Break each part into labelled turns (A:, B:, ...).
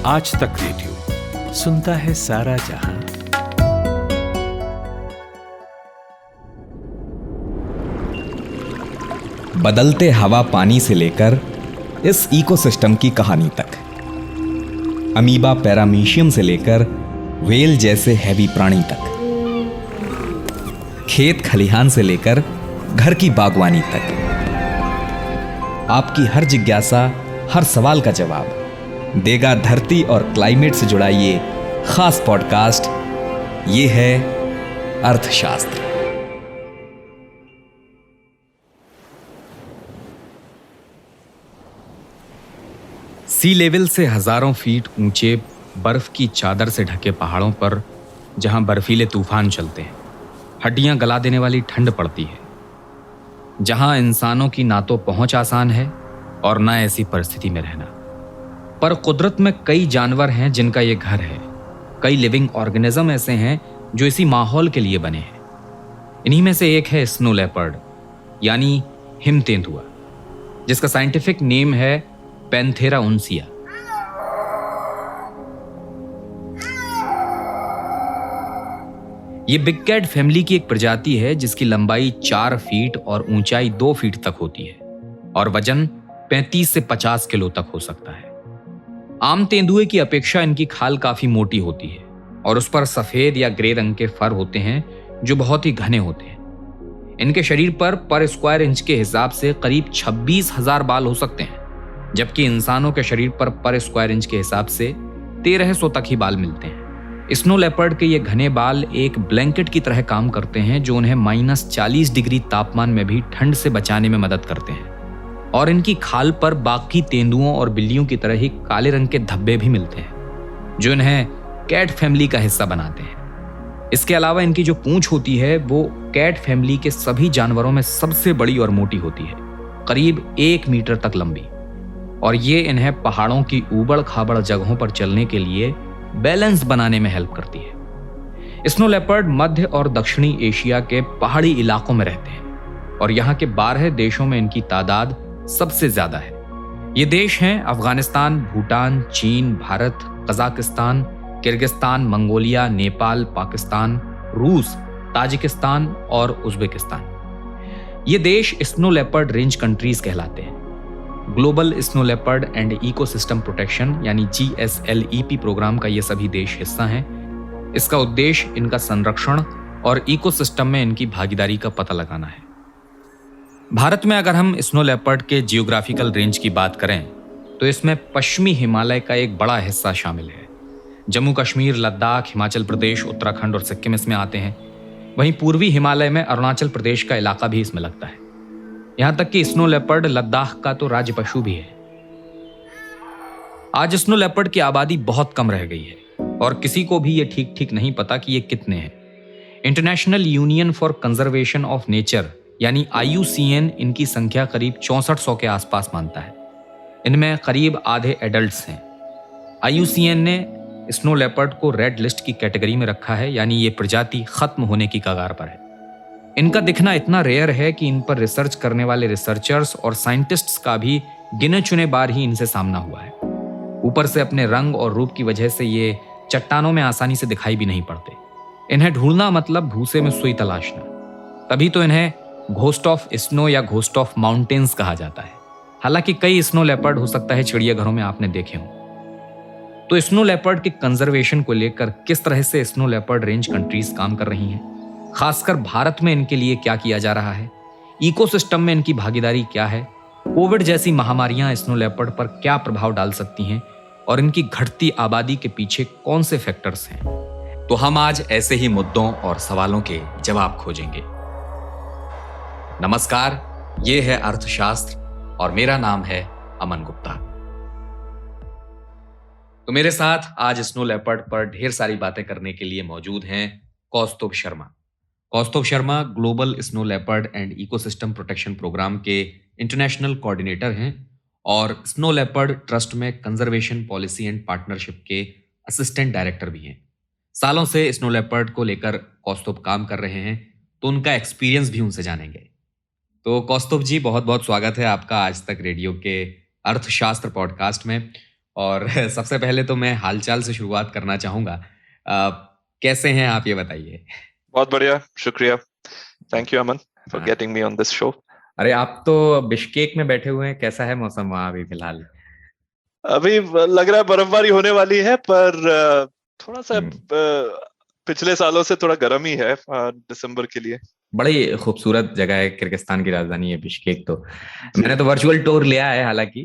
A: आज तक रेडियो सुनता है सारा जहां।
B: बदलते हवा पानी से लेकर इस इकोसिस्टम की कहानी तक, अमीबा पैरामीशियम से लेकर व्हेल जैसे हैवी प्राणी तक, खेत खलिहान से लेकर घर की बागवानी तक, आपकी हर जिज्ञासा, हर सवाल का जवाब देगा धरती और क्लाइमेट से जुड़ा ये खास पॉडकास्ट। ये है अर्थशास्त्र। सी लेवल से हजारों फीट ऊंचे बर्फ की चादर से ढके पहाड़ों पर जहां बर्फीले तूफान चलते हैं, हड्डियां गला देने वाली ठंड पड़ती है, जहां इंसानों की ना तो पहुंच आसान है और ना ऐसी परिस्थिति में रहना। पर कुदरत में कई जानवर हैं जिनका ये घर है। कई लिविंग ऑर्गेनिज्म ऐसे हैं जो इसी माहौल के लिए बने हैं। इन्हीं में से एक है स्नो लेपर्ड यानी हिम तेंदुआ, जिसका साइंटिफिक नेम है पैंथेरा उनसिया। ये बिग कैट फैमिली की एक प्रजाति है जिसकी लंबाई 4 फीट और ऊंचाई 2 फीट तक होती है और वजन 35 से 50 किलो तक हो सकता है। आम तेंदुए की अपेक्षा इनकी खाल काफी मोटी होती है और उस पर सफेद या ग्रे रंग के फर होते हैं जो बहुत ही घने होते हैं। इनके शरीर पर स्क्वायर इंच के हिसाब से करीब 26,000 बाल हो सकते हैं, जबकि इंसानों के शरीर पर स्क्वायर इंच के हिसाब से 1300 तक ही बाल मिलते हैं। स्नो लेपर्ड के ये घने बाल एक ब्लैंकेट की तरह काम करते हैं जो उन्हें -40 डिग्री तापमान में भी ठंड से बचाने में मदद करते हैं। और इनकी खाल पर बाकी तेंदुओं और बिल्लियों की तरह ही काले रंग के धब्बे भी मिलते हैं जो इन्हें कैट फैमिली का हिस्सा बनाते हैं। इसके अलावा इनकी जो पूंछ होती है वो कैट फैमिली के सभी जानवरों में सबसे बड़ी और मोटी होती है, करीब 1 मीटर तक लंबी, और ये इन्हें पहाड़ों की ऊबड़ खाबड़ जगहों पर चलने के लिए बैलेंस बनाने में हेल्प करती है। स्नो लेपर्ड मध्य और दक्षिणी एशिया के पहाड़ी इलाकों में रहते हैं और यहाँ के 12 देशों में इनकी तादाद सबसे ज्यादा है। ये देश हैं अफगानिस्तान, भूटान, चीन, Bharat, Kazakhstan, Kyrgyzstan, Mongolia, Nepal, Pakistan, रूस, ताजिकिस्तान और उज्बेकिस्तान। ये देश स्नो लेपर्ड रेंज कंट्रीज कहलाते हैं। Global snow leopard and ecosystem protection यानी GSLEP प्रोग्राम का ये सभी देश हिस्सा हैं। इसका उद्देश्य इनका संरक्षण और इकोसिस्टम में इनकी भागीदारी का पता लगाना है। भारत में अगर हम स्नो लेपर्ड के जियोग्राफिकल रेंज की बात करें तो इसमें पश्चिमी हिमालय का एक बड़ा हिस्सा शामिल है। जम्मू कश्मीर, लद्दाख, हिमाचल प्रदेश, उत्तराखंड और सिक्किम इसमें आते हैं। वहीं पूर्वी हिमालय में अरुणाचल प्रदेश का इलाका भी इसमें लगता है। यहां तक कि स्नो लेपर्ड लद्दाख का तो राज्य पशु भी है। आज स्नो लेपर्ड की आबादी बहुत कम रह गई है और किसी को भी ये ठीक नहीं पता कि ये कितने हैं। International union for conservation of nature यानी IUCN इनकी संख्या करीब 6400 के आसपास मानता है। इनमें करीब आधे एडल्ट्स हैं। IUCN ने स्नो लेपर्ड को रेड लिस्ट की कैटेगरी में रखा है, यानी ये प्रजाति खत्म होने की कगार पर है। इनका दिखना इतना रेयर है कि इन पर रिसर्च करने वाले रिसर्चर्स और साइंटिस्ट्स का भी गिने चुने बार ही इनसे सामना हुआ है। ऊपर से अपने रंग और रूप की वजह से ये चट्टानों में आसानी से दिखाई भी नहीं पड़ते। इन्हें ढूंढना मतलब भूसे में सुई तलाशना। तभी तो इन्हें घोस्ट ऑफ स्नो या घोस्ट ऑफ माउंटेन्स कहा जाता है। हालांकि कई स्नो लेपर्ड हो सकता है चिड़ियाघरों में आपने देखे हों। तो स्नो लेपर्ड के कंजर्वेशन को लेकर किस तरह से स्नो लेपर्ड रेंज कंट्रीज काम कर रही हैं, खासकर भारत में इनके लिए क्या किया जा रहा है, इकोसिस्टम में इनकी भागीदारी क्या है, कोविड जैसी महामारियां स्नो लेपर्ड पर क्या प्रभाव डाल सकती हैं और इनकी घटती आबादी के पीछे कौन से फैक्टर्स हैं, तो हम आज ऐसे ही मुद्दों और सवालों के जवाब खोजेंगे। नमस्कार, ये है अर्थशास्त्र और मेरा नाम है अमन गुप्ता। तो मेरे साथ आज स्नो लेपर्ड पर ढेर सारी बातें करने के लिए मौजूद हैं Kaustubh Sharma. Kaustubh Sharma global snow leopard and ecosystem protection programme के इंटरनेशनल कोऑर्डिनेटर हैं और स्नो लेपर्ड ट्रस्ट में कंजर्वेशन पॉलिसी एंड पार्टनरशिप के असिस्टेंट डायरेक्टर भी हैं। सालों से स्नो लेपर्ड को लेकर कौस्तुभ काम कर रहे हैं, तो उनका एक्सपीरियंस भी उनसे जानेंगे। तो कौस्तुभ जी, बहुत बहुत स्वागत है आपका आज तक रेडियो के अर्थशास्त्र पॉडकास्ट में। और सबसे पहले तो मैं हालचाल से शुरुआत करना चाहूंगा। कैसे हैं आप, ये बताइए।
C: बहुत बढ़िया, शुक्रिया। थैंक यू अमन फॉर
B: हाँ।
C: Getting me on this show.
B: अरे, आप तो बिश्केक में बैठे हुए हैं, कैसा है मौसम वहां अभी फिलहाल?
C: अभी लग रहा है बर्फबारी होने वाली है, पर थोड़ा सा
B: हम्म,
C: पिछले सालों से थोड़ा गर्म ही है दिसंबर के लिए।
B: बड़ी खूबसूरत जगह है, किर्गिस्तान की राजधानी है बिश्केक तो।
C: जी।
B: मैंने तो वर्चुअल टूर लिया है हालांकि।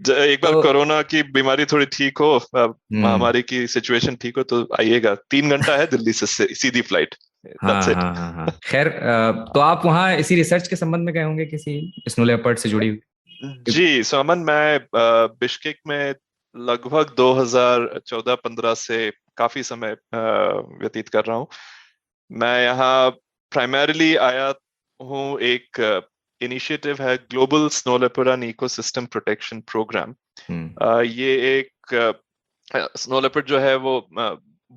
C: एक बार
B: तो
C: कोरोना की बीमारी थोड़ी ठीक हो,
B: हम्म,
C: महामारी की सिचुएशन ठीक हो तो आइएगा। 3 घंटा है दिल्ली से सीधी फ्लाइट। दैट्स
B: हाँ
C: इट।
B: हाँ हाँ हाँ, खैर, तो आप वहाँ इसी रिसर्च के संबंध में गए होंगे, किसी स्नो लेपर्ड से जुड़ी हुई?
C: जी, सो अमन, मैं बिश्केक में लगभग 2014-15 से काफी समय व्यतीत कर रहा हूँ। मैं यहाँ प्राइमरीली आया हूँ, एक इनिशिएटिव है global snow leopard and ecosystem protection program. ये एक स्नो लेपर्ड जो है वो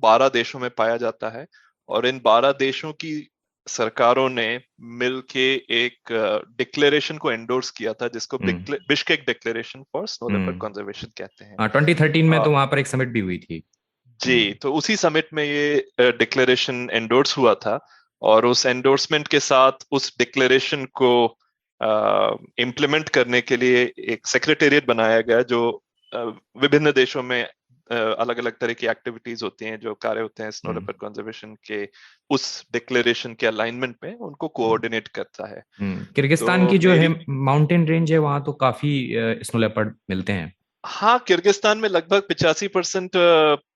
C: 12 देशों में पाया जाता है, और इन 12 देशों की सरकारों ने मिलके एक डिक्लेरेशन को एंडोर्स किया था, जिसको Bishkek declaration for snow leopard conservation कहते हैं।
B: हाँ, 2013 में
C: अ,
B: तो वहां पर एक समिट भी हुई थी।
C: जी, तो उसी समिट में ये डिक्लेरेशन एंडोर्स हुआ था, और उस एंडोर्समेंट के साथ उस डिक्लेरेशन को इम्प्लीमेंट करने के लिए एक सेक्रेटेरिएट बनाया गया, जो विभिन्न देशों में अलग अलग तरह की एक्टिविटीज होती हैं, जो कार्य होते हैं स्नो लेपर्ड कंजर्वेशन के, उस डिक्लेरेशन के अलाइनमेंट में उनको कोऑर्डिनेट करता है।
B: किर्गिस्तान
C: तो
B: की जो है
C: मेरी
B: माउंटेन रेंज है, वहां तो काफी स्नो लेपर्ड मिलते हैं।
C: हाँ, किर्गिस्तान में लगभग 85%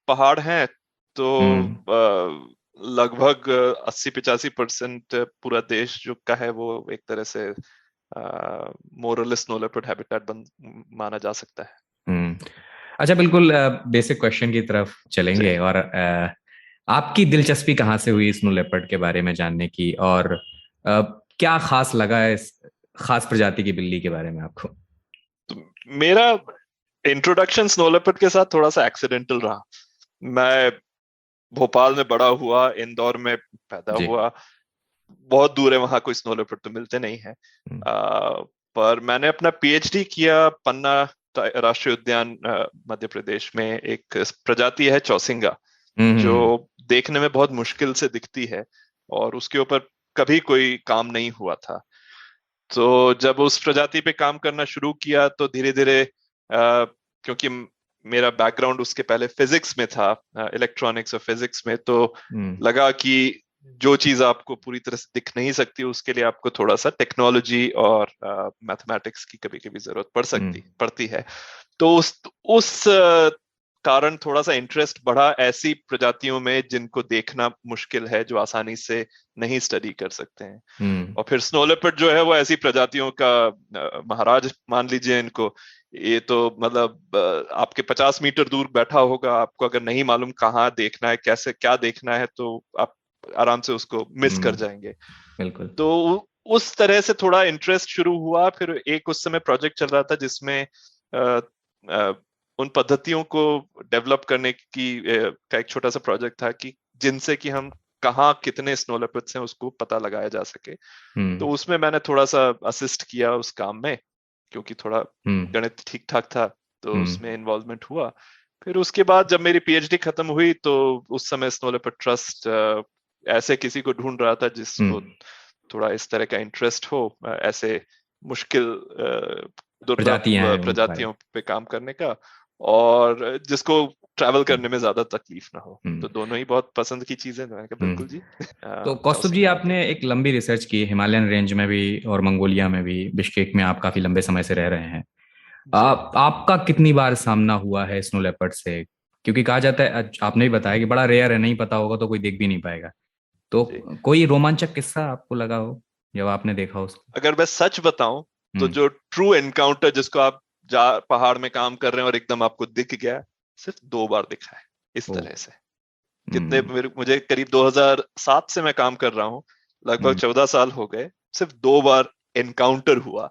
C: पहाड़ हैं, तो
B: हम्म
C: लगभग 80-85% पूरा देश जो का है वो एक तरह से मोरल स्नो लेपर्ड हैबिटेट माना जा सकता है।
B: हम्म अच्छा, बिल्कुल बेसिक क्वेश्चन की तरफ
C: जी।
B: चलेंगे। और आपकी दिलचस्पी कहाँ से हुई स्नो लेपर्ड के बारे में जानने की, और क्या खास लगा है इस खास प्रजाति की बिल्ली के बारे में आपको?
C: तो मेरा इंट्रोडक्शन स्नो लेपर्ड के साथ थोड़ा सा एक्सीडेंटल रहा। मैं भोपाल में बड़ा हुआ, इंदौर में पैदा
B: जी।
C: हुआ। बहुत दूर है, वहां कोई स्नो लेपर्ड तो मिलते नहीं है।
B: हम्म
C: पर मैंने अपना पीएचडी किया पन्ना राष्ट्रीय उद्यान मध्य प्रदेश में। एक प्रजाति है चौसिंगा, जो
B: हम्म
C: देखने में बहुत मुश्किल से दिखती है, और उसके ऊपर कभी कोई काम नहीं हुआ था। तो जब उस प्रजाति पे काम करना शुरू किया तो धीरे धीरे, क्योंकि मेरा बैकग्राउंड उसके पहले फिजिक्स में था, इलेक्ट्रॉनिक्स और फिजिक्स में, तो लगा कि जो चीज आपको पूरी तरह से दिख नहीं सकती, उसके लिए आपको थोड़ा सा टेक्नोलॉजी और मैथमेटिक्स की कभी कभी जरूरत पड़ती है। तो उस कारण थोड़ा सा इंटरेस्ट बढ़ा ऐसी प्रजातियों में जिनको देखना मुश्किल है, जो आसानी से नहीं स्टडी कर सकते हैं। और फिर स्नो लेपर्ड जो है वो ऐसी प्रजातियों का महाराज मान लीजिए इनको। ये तो मतलब आपके 50 मीटर दूर बैठा होगा, आपको अगर नहीं मालूम कहाँ देखना है, कैसे क्या देखना है, तो आप आराम से उसको मिस कर जाएंगे।
B: बिल्कुल।
C: तो उस तरह से थोड़ा इंटरेस्ट शुरू हुआ। फिर एक उस समय प्रोजेक्ट चल रहा था जिसमें उन पद्धतियों को डेवलप करने की का एक छोटा सा प्रोजेक्ट था, कि जिनसे कि हम कहाँ कितने स्नो लेपर्ड्स हैं उसको पता लगाया जा सके। तो उसमें मैंने थोड़ा सा असिस्ट किया उस काम में, क्योंकि थोड़ा गणित ठीक ठाक था, तो उसमें इन्वॉल्वमेंट हुआ। फिर उसके बाद जब मेरी पीएचडी खत्म हुई, तो उस समय स्नो लेपर्ड ट्रस्ट ऐसे किसी को ढूंढ रहा था जिसको थोड़ा इस तरह का इंटरेस्ट हो, ऐसे मुश्किल दुर्लभ प्रजातियों पे काम करने का, और जिसको ट्रैवल करने में ज्यादा तकलीफ ना हो। तो दोनों ही बहुत पसंद की चीजें। मैंने कहा बिल्कुल जी।
B: तो कौस्तुभ जी, आपने एक लंबी रिसर्च की, हिमालयन रेंज में भी और मंगोलिया में भी। बिश्केक में आप काफी लंबे समय से रह रहे हैं। आपका कितनी बार सामना हुआ है स्नो लेपर्ड से? क्योंकि कहा जाता है, आपने भी बताया कि बड़ा रेयर है, नहीं पता होगा तो कोई देख भी नहीं पाएगा। तो कोई रोमांचक किस्सा आपको लगा हो जब आपने देखा उसको?
C: अगर मैं सच बताऊं तो जो ट्रू एनकाउंटर जिसको आप पहाड़ में काम कर रहे हैं और एकदम आपको दिख गया, सिर्फ 2 बार दिखा है इस तरह से। कितने मुझे करीब 2007 से मैं काम कर रहा हूं, लगभग 14 साल हो गए, सिर्फ 2 बार एनकाउंटर हुआ।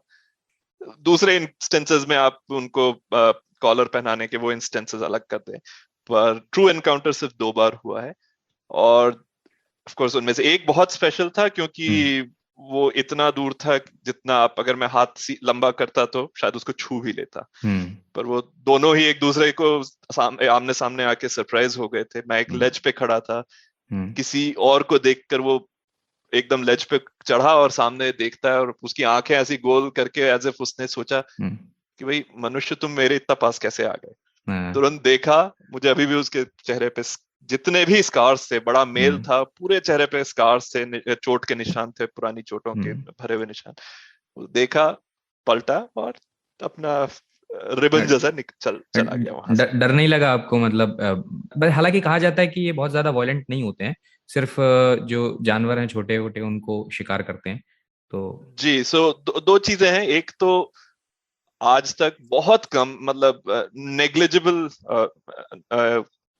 C: दूसरे इंस्टेंसेस में आप उनको कॉलर पहनाने के वो इंस्टेंसेस अलग कर दें, पर ट्रू एनकाउंटर सिर्फ 2 बार हुआ है। और ऑफ कोर्स उनमें से एक बहुत स्पेशल था, क्योंकि वो इतना दूर था जितना आप, अगर मैं हाथ लंबा करता तो शायद उसको छू भी लेता। पर वो दोनों ही एक दूसरे को आमने सामने आके सरप्राइज हो गए थे। मैं एक लेज पे खड़ा था, किसी और को देखकर वो एकदम लेज पे चढ़ा और सामने देखता है, और उसकी आंखें ऐसी गोल करके एज इफ उसने सोचा कि भाई मनुष्य तुम मेरे इतना पास कैसे आ गए। तुरंत देखा, मुझे अभी भी उसके चेहरे पे जितने भी स्कार्स थे, बड़ा मेल था, पूरे चेहरे पे स्कार्स थे, चोट के निशान थे, पुरानी चोटों के भरे हुए निशान। वो देखा, पलटा और अपना रिबन जैसा चला गया वहां से।
B: डर नहीं लगा आपको? मतलब हालांकि कहा जाता है कि ये बहुत ज्यादा वॉयलेंट नहीं होते हैं, सिर्फ जो जानवर हैं छोटे छोटे उनको शिकार करते हैं। तो
C: जी, दो चीजें हैं। एक तो आज तक बहुत कम, मतलब नेग्लिजिबल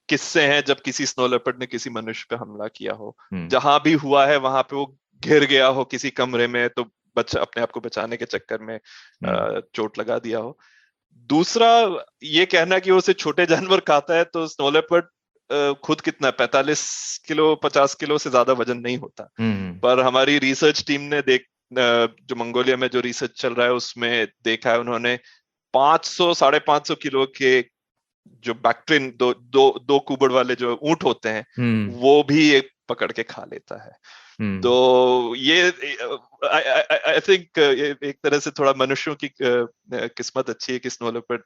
C: किस्से हैं जब किसी स्नो लेपर्ड ने किसी मनुष्य पे हमला किया हो। जहां भी हुआ है वहां पे वो घिर गया हो किसी कमरे में, तो अपने आप को बचाने के चक्कर में चोट लगा दिया हो। दूसरा, ये कहना कि वो उसे छोटे जानवर खाता है, तो स्नो लेपर्ड खुद कितना 45 किलो 50 किलो से ज्यादा वजन नहीं होता। पर हमारी रिसर्च टीम ने जो मंगोलिया में जो रिसर्च चल रहा है उसमें देखा है उन्होंने 500-550 किलो के जो बैक्ट्रिन दो कुबड़ वाले जो ऊंट होते हैं वो भी एक पकड़ के खा लेता है। तो ये आई थिंक एक तरह से थोड़ा मनुष्यों की किस्मत अच्छी है कि स्नो लेपर्ड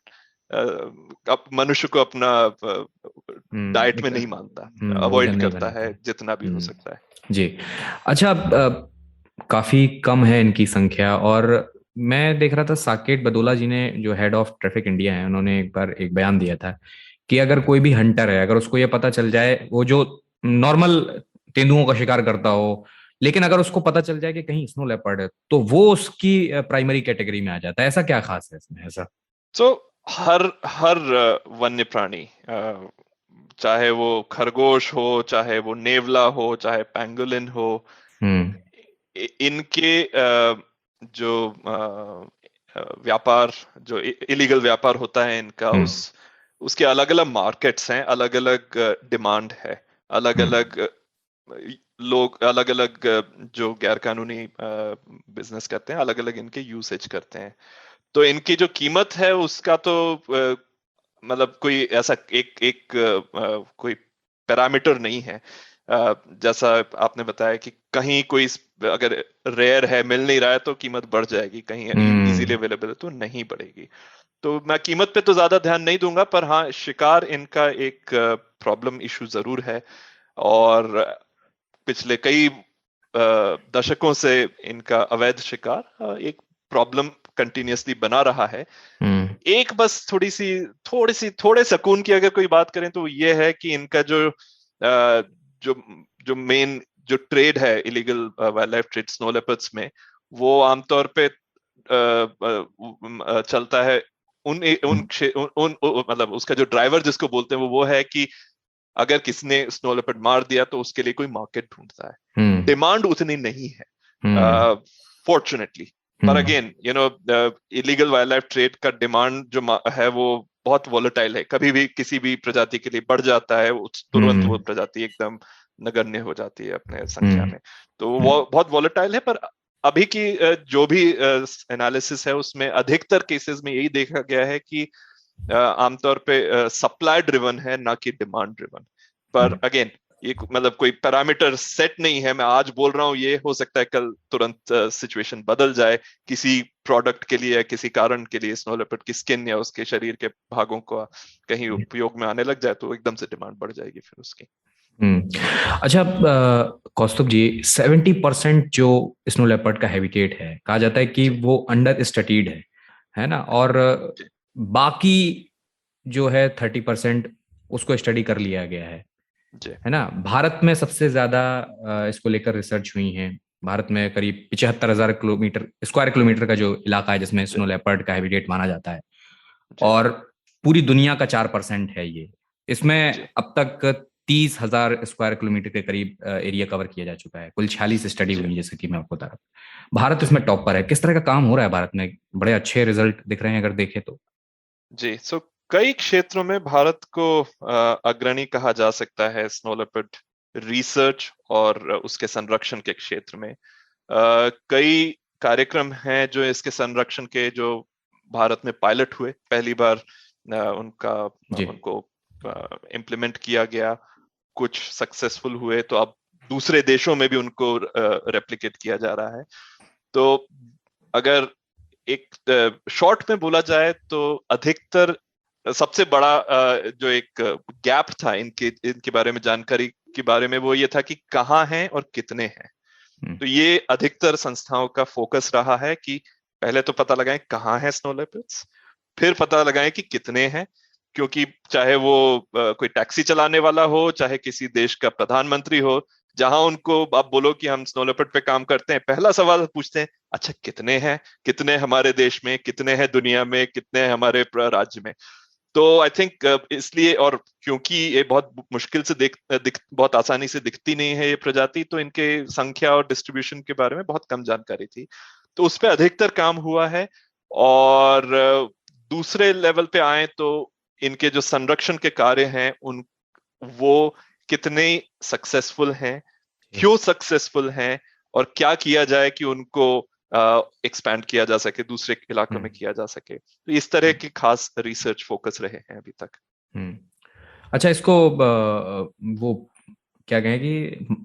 C: मनुष्य को अपना डाइट में नहीं मानता, अवॉइड करता है जितना भी हो सकता है।
B: जी, अच्छा, काफी कम है इनकी संख्या। और मैं देख रहा था साकेत बदोला जी ने, जो हेड ऑफ ट्रैफिक इंडिया है, उन्होंने एक बार एक बयान दिया था कि अगर कोई भी हंटर है, अगर उसको ये पता चल जाए, वो जो नॉर्मल तेंदुओं का शिकार करता हो, लेकिन अगर उसको पता चल जाए कि कहीं स्नो लेपर्ड है, तो वो उसकी प्राइमरी कैटेगरी में आ जाता है। ऐसा क्या खास है इसमें ऐसा?
C: तो हर वन्य प्राणी, चाहे वो खरगोश हो, चाहे वो नेवला हो, चाहे पेंगुलिन हो, इनके जो व्यापार, जो इलीगल व्यापार होता है इनका, उसके अलग अलग मार्केट्स हैं, अलग अलग डिमांड है, अलग अलग लोग, अलग अलग जो गैर कानूनी बिजनेस करते हैं, अलग अलग इनके यूसेज करते हैं। तो इनकी जो कीमत है उसका तो मतलब कोई ऐसा एक कोई पैरामीटर नहीं है। जैसा आपने बताया कि कहीं कोई अगर रेयर है, मिल नहीं रहा है, तो कीमत बढ़ जाएगी, कहीं इजीली अवेलेबल है तो नहीं बढ़ेगी। तो मैं कीमत पे तो ज्यादा ध्यान नहीं दूंगा, पर हाँ, शिकार इनका एक प्रॉब्लम इशू जरूर है, और पिछले कई दशकों से इनका अवैध शिकार एक प्रॉब्लम कंटिन्यूअसली बना रहा है। एक बस थोड़े सुकून की अगर कोई बात करें तो ये है कि इनका जो मेन जो ट्रेड है, illegal wild life trade snow leopards में, वो आमतौर पे चलता है मतलब उसका जो ड्राइवर जिसको बोलते हैं वो है कि अगर किसने स्नो लेपर्ड मार दिया तो उसके लिए कोई मार्केट ढूंढता है। डिमांड उतनी नहीं है फॉर्चुनेटली, पर again illegal wild life trade का डिमांड जो है वो बहुत वॉलेटाइल है। कभी भी किसी भी प्रजाति के लिए बढ़ जाता है, तुरंत वो प्रजाति एकदम नगण्य हो जाती है अपने संख्या में। तो वो बहुत वॉलेटाइल है। पर अभी की जो भी एनालिसिस है उसमें अधिकतर केसेस में यही देखा गया है कि आमतौर पे सप्लाई ड्रिवन है, ना कि डिमांड ड्रिवन। पर अगेन ये मतलब कोई पैरामीटर सेट नहीं है। मैं आज बोल रहा हूँ, ये हो सकता है कल तुरंत सिचुएशन बदल जाए, किसी प्रोडक्ट के लिए या किसी कारण के लिए स्नो लेपर्ड की स्किन या उसके शरीर के भागों को कहीं उपयोग में आने लग जाए तो एकदम से डिमांड बढ़ जाएगी फिर उसकी।
B: अच्छा, कौस्तुभ जी, 70% जो स्नो लेपर्ड का हैबिटेट है, कहा जाता है कि वो अंडर स्टडीड है ना, और बाकी जो है 30% उसको स्टडी कर लिया गया है ना। भारत में सबसे ज्यादा इसको लेकर रिसर्च हुई है। भारत में करीब 75,000 स्क्वायर किलोमीटर का जो इलाका है जिसमें स्नो लेपर्ड का हैबिटेट माना जाता है, और पूरी दुनिया का 4% है ये। इसमें अब तक 30,000 स्क्वायर किलोमीटर के करीब एरिया कवर किया जा चुका है। कुल 46 स्टडी हुई, जैसे कि मैं आपको बता रहा। भारत इसमें टॉप पर है। किस तरह का काम हो रहा है भारत में? बड़े अच्छे रिजल्ट दिख रहे हैं अगर देखें तो।
C: जी, कई क्षेत्रों में भारत को अग्रणी कहा जा सकता है स्नो लेपर्ड रिसर्च और उसके संरक्षण के क्षेत्र में। कई कार्यक्रम हैं जो इसके संरक्षण के, जो भारत में पायलट हुए पहली बार, उनको इम्प्लीमेंट किया गया, कुछ सक्सेसफुल हुए, तो अब दूसरे देशों में भी उनको रेप्लिकेट किया जा रहा है। तो अगर एक शॉर्ट में बोला जाए तो अधिकतर सबसे बड़ा जो एक गैप था इनके बारे में, जानकारी के बारे में, वो ये था कि कहाँ हैं और कितने हैं। तो ये अधिकतर संस्थाओं का फोकस रहा है कि पहले तो पता लगाएं कहाँ हैं स्नो लेपर्ड्स, फिर पता लगाएं कि कितने हैं, क्योंकि चाहे वो कोई टैक्सी चलाने वाला हो, चाहे किसी देश का प्रधानमंत्री हो, जहां उनको आप बोलो कि हम स्नो लेपर्ड पे काम करते हैं, पहला सवाल पूछते हैं, अच्छा कितने हैं, कितने हमारे देश में, कितने हैं दुनिया में, कितने हैं हमारे राज्य में। तो आई थिंक इसलिए, और क्योंकि ये बहुत मुश्किल से बहुत आसानी से दिखती नहीं है ये प्रजाति, तो इनके संख्या और डिस्ट्रीब्यूशन के बारे में बहुत कम जानकारी थी, तो उस पर अधिकतर काम हुआ है। और दूसरे लेवल पे आए तो इनके जो संरक्षण के कार्य हैं वो कितने सक्सेसफुल हैं, क्यों सक्सेसफुल हैं, और क्या किया जाए कि उनको एक्सपैंड किया जा सके, दूसरे इलाकों में किया जा सके। तो इस तरह के खास रिसर्च फोकस रहे हैं अभी तक।
B: अच्छा, इसको वो क्या कहें कि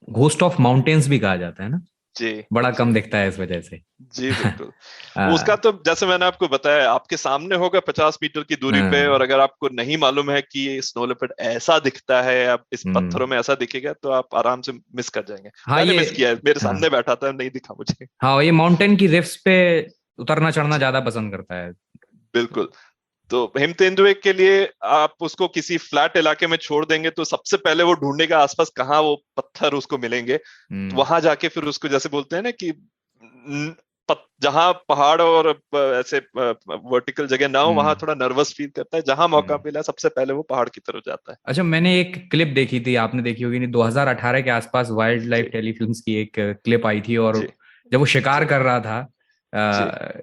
B: घोस्ट ऑफ माउंटेन्स भी कहा जाता है ना?
C: जी,
B: बड़ा कम दिखता है इस वजह से।
C: जी बिल्कुल। उसका तो जैसे मैंने आपको बताया, आपके सामने होगा 50 मीटर की दूरी पे, और अगर आपको नहीं मालूम है कि ये स्नो लेपर्ड ऐसा दिखता है, आप इस पत्थरों में ऐसा दिखेगा, तो आप आराम से मिस कर जाएंगे। मैंने मिस किया है, मेरे सामने बैठा था, नहीं दिखा मुझे।
B: हाँ, ये माउंटेन की रिफ्स पे उतरना चढ़ना ज्यादा पसंद करता है।
C: बिल्कुल। तो हिम तेंदुए के लिए आप उसको किसी फ्लैट इलाके में छोड़ देंगे तो सबसे पहले वो ढूंढेगा आसपास कहाँ वो पत्थर उसको मिलेंगे, तो वहां जाके फिर उसको, जैसे बोलते हैं ना कि जहां पहाड़ और ऐसे वर्टिकल जगह ना हो, वहां थोड़ा नर्वस फील करता है, जहां मौका मिला सबसे पहले वो पहाड़ की तरफ जाता है।
B: अच्छा, मैंने एक क्लिप देखी थी, आपने देखी होगी नहीं, 2018 के आसपास वाइल्ड लाइफ टेलीफिल्म्स की एक क्लिप आई थी, और जब वो शिकार कर रहा था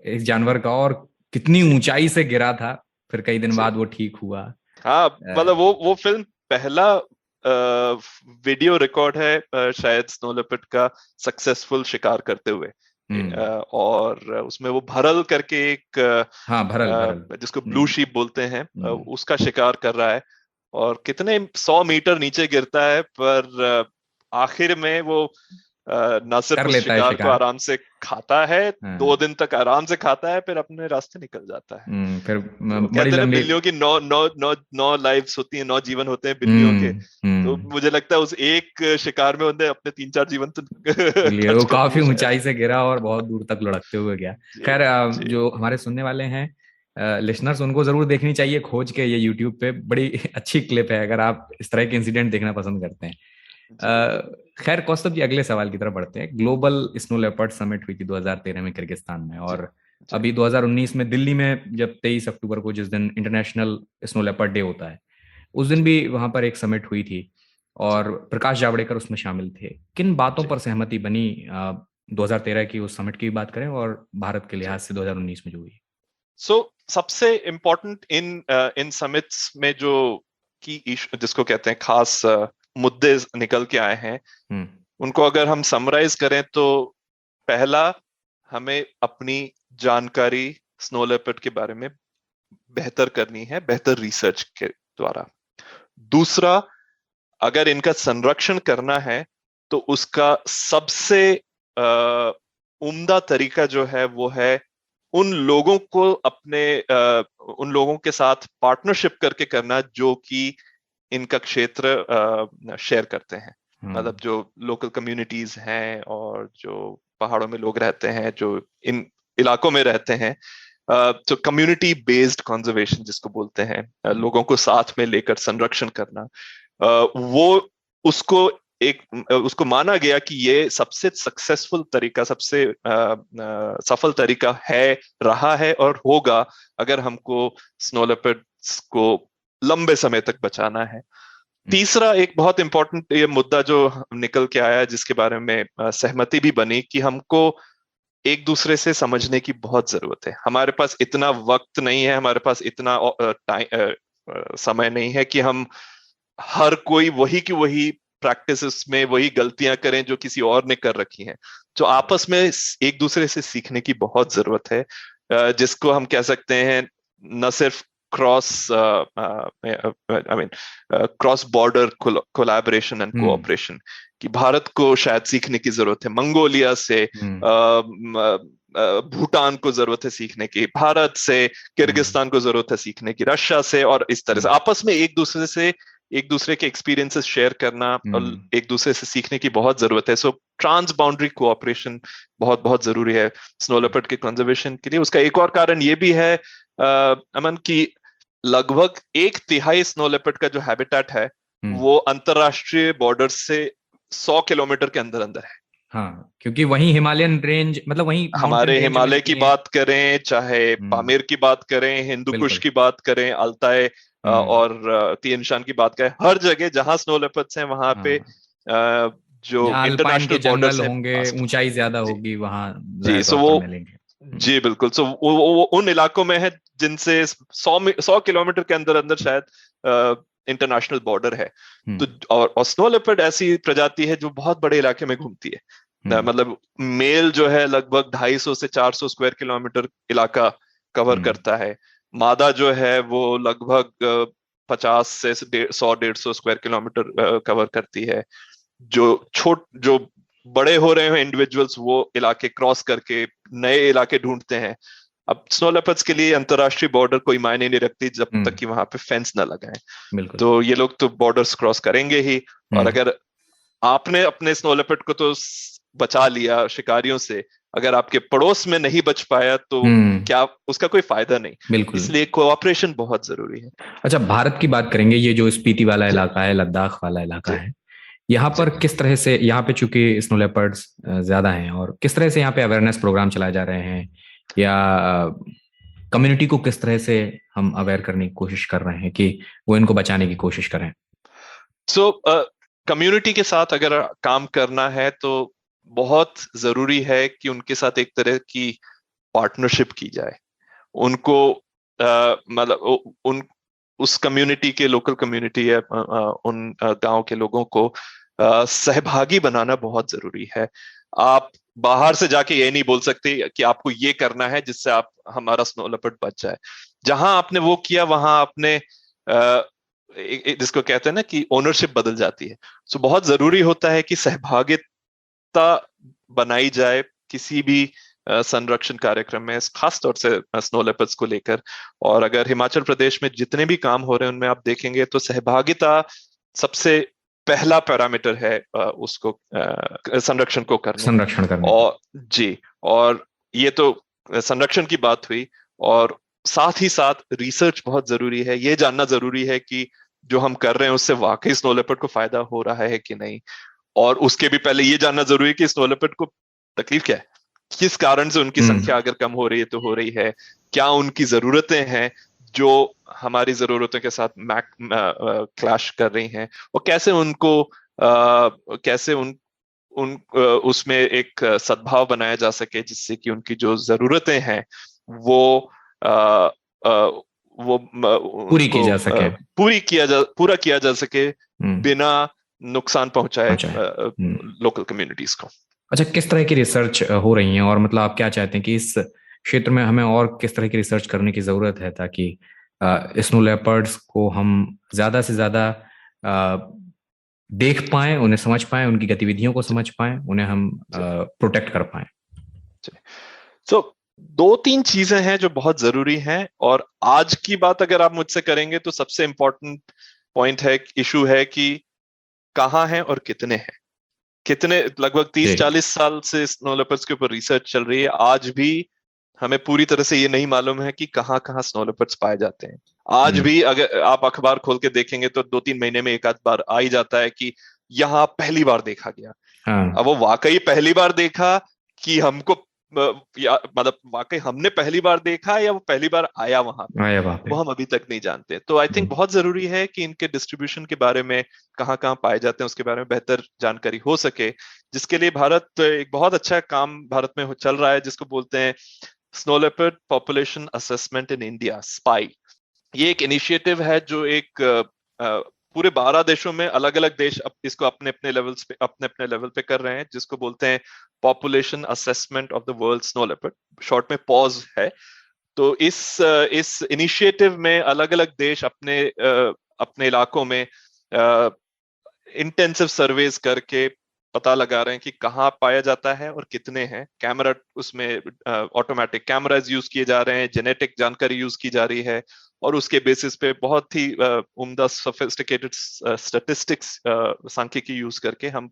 B: एक जानवर का, और कितनी ऊंचाई से गिरा था, फिर कई दिन बाद वो ठीक हुआ।
C: हाँ, मतलब वो फिल्म पहला वीडियो रिकॉर्ड है शायद स्नो लेपर्ड का सक्सेसफुल शिकार करते हुए। और उसमें वो भरल करके एक
B: भरल
C: जिसको ब्लू शीप बोलते हैं, उसका शिकार कर रहा है, और कितने 100 मीटर नीचे गिरता है, पर आखिर में वो न सिर्फ उस शिकार को आराम से खाता है, 2 दिन तक आराम से खाता है, फिर अपने रास्ते निकल जाता है।
B: फिर
C: कहते हैं बिल्लियों की 9 लाइव्स होती हैं, 9 जीवन होते हैं बिल्लियों के, तो मुझे लगता है उस एक शिकार में उन्हें अपने 3-4 जीवन तो
B: वो काफी ऊंचाई से गिरा और बहुत दूर तक लुढ़कते हुए गया। खैर, जो हमारे सुनने वाले हैं लिसनर्स, उनको जरूर देखनी चाहिए खोज के, ये यूट्यूब पे बड़ी अच्छी क्लिप है, अगर आप इस तरह के इंसिडेंट देखना पसंद करते हैं। खैर कौस्तुभ जी, अगले सवाल की तरफ बढ़ते हैं। ग्लोबल स्नो लेपर्ड समिट हुई थी 2013 में किर्गिस्तान में, और अभी 2019 में दिल्ली में, जब 23 अक्टूबर को, जिस दिन इंटरनेशनल स्नो लेपर्ड डे होता है, उस दिन भी वहां पर एक समिट हुई थी, और प्रकाश जावड़ेकर उसमें शामिल थे। किन बातों पर सहमति बनी 2013 की उस समिट की बात करें, और भारत के लिहाज से 2019 में जो हुई?
C: सबसे इम्पोर्टेंट इन समिट्स में जो की जिसको कहते हैं खास मुद्दे निकल के आए हैं, उनको अगर हम समराइज करें तो पहला, हमें अपनी जानकारी स्नो लेपर्ड के बारे में बेहतर करनी है, बेहतर रिसर्च के द्वारा। दूसरा, अगर इनका संरक्षण करना है तो उसका सबसे उम्दा तरीका जो है वो है उन लोगों को उन लोगों के साथ पार्टनरशिप करके करना जो कि इनका क्षेत्र शेयर करते हैं। मतलब जो लोकल कम्युनिटीज हैं और जो पहाड़ों में लोग रहते हैं, जो इन इलाकों में रहते हैं, तो कम्युनिटी बेस्ड कंजर्वेशन जिसको बोलते हैं, लोगों को साथ में लेकर संरक्षण करना, वो उसको माना गया कि ये सबसे सक्सेसफुल तरीका, सबसे सफल तरीका रहा है और होगा, अगर हमको स्नो लेपर्ड्स को लंबे समय तक बचाना है। तीसरा, एक बहुत इंपॉर्टेंट ये मुद्दा जो निकल के आया, जिसके बारे में सहमति भी बनी, कि हमको एक दूसरे से समझने की बहुत जरूरत है। हमारे पास इतना वक्त नहीं है, हमारे पास इतना समय नहीं है कि हम हर कोई वही की वही प्रैक्टिसेस में वही गलतियां करें जो किसी और ने कर रखी हैं। जो आपस में एक दूसरे से सीखने की बहुत जरूरत है, जिसको हम कह सकते हैं न सिर्फ cross border collaboration and cooperation, कि भारत को शायद सीखने की जरूरत है मंगोलिया से, भूटान को जरूरत है सीखने की, भारत से किर्गिस्तान को जरूरत है सीखने की, रशिया से, और इस तरह से आपस में एक दूसरे के एक्सपीरियंसेस शेयर करना और एक दूसरे से सीखने की बहुत जरूरत है। सो ट्रांस बाउंड्री कोऑपरेशन बहुत बहुत जरूरी है स्नो लेपर्ड के कंजर्वेशन के लिए। उसका एक और कारण ये भी है अमन, की लगभग 1/3 स्नो लेपर्ड का जो हैबिटेट है वो अंतरराष्ट्रीय बॉर्डर से 100 किलोमीटर के अंदर अंदर है।
B: हाँ, क्योंकि वहीं हिमालयन रेंज, मतलब वहीं
C: हमारे हिमालय की बात करें, चाहे पामीर की बात करें, हिंदू कुश की बात करें, अल्ताय और तीन निशान की बात करें, हर जगह जहां स्नो लेपर्ड्स हैं वहां पे जो इंटरनेशनल बॉर्डर्स
B: होंगे, ऊंचाई ज्यादा होगी वहां,
C: जी, सो वो जी बिल्कुल, सो वो उन इलाकों में है जिनसे 100 किलोमीटर के अंदर अंदर शायद इंटरनेशनल बॉर्डर है। तो और स्नो लेपर्ड ऐसी प्रजाति है जो बहुत बड़े इलाके में घूमती है। मतलब मेल जो है लगभग 250 से 400 स्क्वायर किलोमीटर इलाका कवर करता है। मादा जो है वो लगभग 50 से 100-150 स्क्वायर किलोमीटर कवर करती है। जो बड़े हो रहे हैं इंडिविजुअल्स, वो इलाके क्रॉस करके नए इलाके ढूंढते हैं। अब स्नो लेपर्ड्स के लिए अंतरराष्ट्रीय बॉर्डर कोई मायने नहीं रखती जब तक कि वहां पे फेंस न लगाए। तो ये लोग तो बॉर्डर्स क्रॉस करेंगे ही, और अगर आपने अपने स्नो लेपर्ड को तो बचा लिया शिकारियों से, अगर आपके पड़ोस में नहीं बच पाया तो क्या उसका कोई फायदा नहीं। इसलिए कोऑपरेशन बहुत जरूरी है।
B: अच्छा, भारत की बात करेंगे, ये जो स्पीति वाला इलाका है, लद्दाख वाला इलाका है, यहाँ पर किस तरह से, यहाँ पे चूंकि स्नो लेपर्ड्स ज्यादा हैं, और किस तरह से यहाँ पे अवेयरनेस प्रोग्राम चलाए जा रहे हैं, या कम्युनिटी को किस तरह से हम अवेयर करने की कोशिश कर रहे हैं कि वो इनको बचाने की कोशिश करें?
C: सो कम्युनिटी के साथ अगर काम करना है तो बहुत जरूरी है कि उनके साथ एक तरह की पार्टनरशिप की जाए। उनको मतलब उस कम्युनिटी के, लोकल कम्युनिटी है, उन गांव के लोगों को सहभागी बनाना बहुत जरूरी है। आप बाहर से जाके ये नहीं बोल सकते कि आपको ये करना है जिससे आप हमारा स्नो लेपर्ड बच जाए। जहां आपने वो किया वहां आपने जिसको कहते हैं ना कि ओनरशिप बदल जाती है। सो बहुत जरूरी होता है कि सहभागिता बनाई जाए किसी भी संरक्षण कार्यक्रम में, खास तौर से स्नो लेपर्ड्स को लेकर। और अगर हिमाचल प्रदेश में जितने भी काम हो रहे हैं उनमें आप देखेंगे तो सहभागिता सबसे पहला पैरामीटर है उसको संरक्षण को करने। और जी, और ये तो संरक्षण की बात हुई, और साथ ही साथ रिसर्च बहुत जरूरी है। ये जानना जरूरी है कि जो हम कर रहे हैं उससे वाकई स्नो लेपर्ड को फायदा हो रहा है कि नहीं, और उसके भी पहले ये जानना जरूरी है कि स्नो लेपर्ड को तकलीफ क्या है, किस कारण से उनकी संख्या अगर कम हो रही है तो हो रही है, क्या उनकी जरूरतें हैं जो हमारी जरूरतों के साथ क्लैश कर रही हैं, और कैसे उनको उसमें एक सद्भाव बनाया जा सके जिससे कि उनकी जो जरूरतें हैं वो पूरा किया जा सके बिना नुकसान पहुंचाए लोकल कम्युनिटीज को।
B: अच्छा, किस तरह की रिसर्च हो रही है, और मतलब आप क्या चाहते हैं कि इस क्षेत्र में हमें और किस तरह की रिसर्च करने की जरूरत है ताकि स्नो लेपर्ड्स को हम ज्यादा से ज्यादा देख पाएं, उन्हें समझ पाएं, उनकी गतिविधियों को समझ पाएं, उन्हें हम प्रोटेक्ट कर पाएं?
C: तो 2-3 चीजें हैं जो बहुत जरूरी हैं, और आज की बात अगर आप मुझसे करेंगे तो सबसे इंपॉर्टेंट पॉइंट है, इशू है कि कहाँ हैं और कितने हैं। लगभग 30-40 साल से स्नो लेपर्ड्स के ऊपर रिसर्च चल रही है। आज भी हमें पूरी तरह से ये नहीं मालूम है कि कहाँ स्नो लेपर्ड्स पाए जाते हैं। आज भी अगर आप अखबार खोल के देखेंगे तो 2-3 महीने में एक आध बार आ ही जाता है कि यहाँ पहली बार देखा गया। अब वो वाकई पहली बार देखा कि हमको मतलब वाकई हमने पहली बार देखा या वो पहली बार आया वहां पे, वो हम अभी तक नहीं जानते। तो आई थिंक बहुत जरूरी है कि इनके डिस्ट्रीब्यूशन के बारे में, कहाँ पाए जाते हैं उसके बारे में बेहतर जानकारी हो सके, जिसके लिए भारत एक बहुत अच्छा काम भारत में चल रहा है जिसको बोलते हैं snow leopard population assessment in India, spy. ये एक इनिशिएटिव है जो एक पूरे 12 देशों में अलग अलग देश इसको अपने अपने लेवल पे कर रहे हैं, जिसको बोलते हैं population assessment of the world snow leopard, short में पॉज है। तो इस इनिशिएटिव में अलग अलग देश अपने इलाकों में इंटेंसिव सर्वेज करके पता लगा रहे हैं कि कहाँ पाया जाता है और कितने हैं। कैमरा उसमें ऑटोमेटिक कैमराज यूज किए जा रहे हैं, जेनेटिक जानकारी यूज की जा रही है, और उसके बेसिस पे बहुत ही उम्दा सोफिस्टिकेटेड स्टैटिस्टिक्स सांख्यिकी यूज करके हम